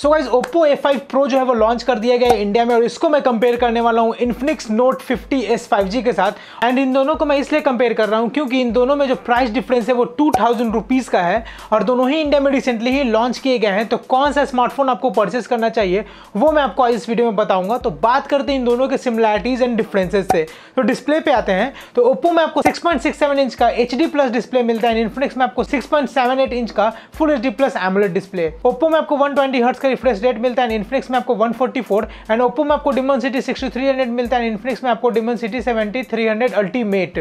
So guys Oppo A5 Pro जो है वो लॉन्च कर दिया गया है इंडिया में और इसको मैं कंपेयर करने वाला हूँ Infinix Note 50s 5G के साथ। एंड इन दोनों को मैं इसलिए कंपेयर कर रहा हूँ क्योंकि इन दोनों में जो प्राइस डिफरेंस है वो 2000 रुपीज़ का है और दोनों ही इंडिया में रिसेंटली ही लॉन्च किए गए हैं। तो कौन सा स्मार्टफोन आपको परचेस करना चाहिए वो मैं आपको आज इस वीडियो में बताऊंगा। तो बात करते हैं इन दोनों के सिमिलैरिटीज एंड डिफरेंसेस से। तो डिस्प्ले पे आते हैं तो Oppo में आपको 6.67 इंच का HD प्लस डिस्प्ले मिलता है, Infinix में आपको 6.78 इंच का full HD plus AMOLED display. Oppo में आपको 120 हर्ट्ज का रिफ्रेश रेट मिलता है, Infinix में आपको 144 एंड Oppo में आपको Dimensity 6300 मिलता है, Infinix में आपको Dimensity 7300 अल्टीमेट।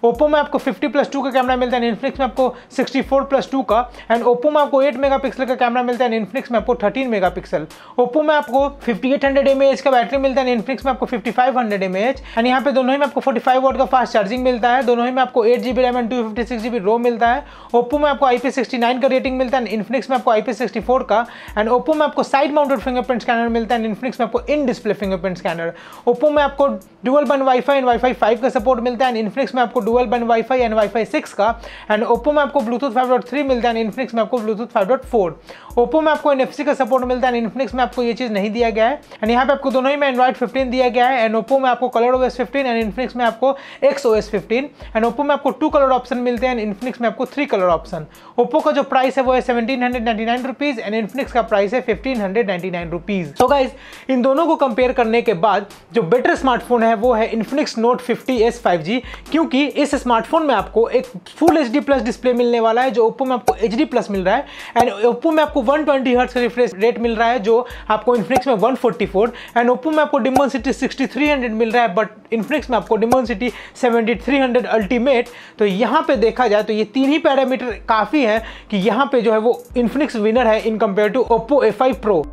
Oppo में आपको 50+2 का कैमरा मिलता है, Infinix में आपको 64+2 का एंड Oppo में आपको 8 मेगापिक्सल का कैमरा मिलता है, Infinix में आपको 13 मेगापिक्सल। Oppo में आपको 5800 mAh का बैटरी मिलता है, Infinix में आपको 5500 mAh एंड यहाँ पे दोनों ही में आपको 45 वाट का फास्ट चार्जिंग मिलता है। दोनों ही में आपको 8GB रैम एंड 256GB रोम मिलता है। Oppo में आपको IP69 का रेटिंग मिलता है, Infinix में आपको IP64 का एंड Oppo में आपको साइड माउंटेड फिंगरप्रिंट स्कैनर मिलता है, Infinix में आपको in display fingerprint scanner. Oppo में आपको dual band wifi and wifi 5 का सपोर्ट मिलता है, Infinix में आपको dual band wifi and wifi 6 का एंड Oppo में आपको ब्लूटूथ 5.3 मिलता है, Infinix में आपको ब्लूटूथ 5.4। Oppo में आपको NFC का सपोर्ट मिलता है, Infinix में आपको ये चीज नहीं दिया गया है एंड यहाँ पे आपको दोनों ही में Android 15 दिया गया है एंड Oppo में आपको ColorOS 15 एंड Infinix में आपको XOS 15 एंड Oppo में आपको 2 कलर ऑप्शन मिलते हैं, Infinix में आपको 3 कलर ऑप्शन। Oppo का जो प्राइस है वो है 1799 रुपीज एंड Infinix का प्राइस है 1599 रुपीज। तो गाइज इन दोनों को कंपेयर करने के बाद जो बेटर स्मार्टफोन है वो है Infinix Note 50s 5G, क्योंकि इस स्मार्टफोन में आपको एक फुल HD प्लस डिस्प्ले मिलने वाला है जो Oppo में आपको HD प्लस मिल रहा है एंड Oppo में आपको 120 हर्ट्ज का रिफ्रेश रेट मिल रहा है जो आपको Infinix में 144 एंड Oppo में आपको Dimensity 6300 मिल रहा है बट Infinix में आपको Dimensity 7300 अल्टीमेट। तो यहाँ पे देखा जाए तो ये तीन ही पैरामीटर काफी है कि यहाँ पे जो है वो Infinix विनर है in compare to Oppo A5 Pro।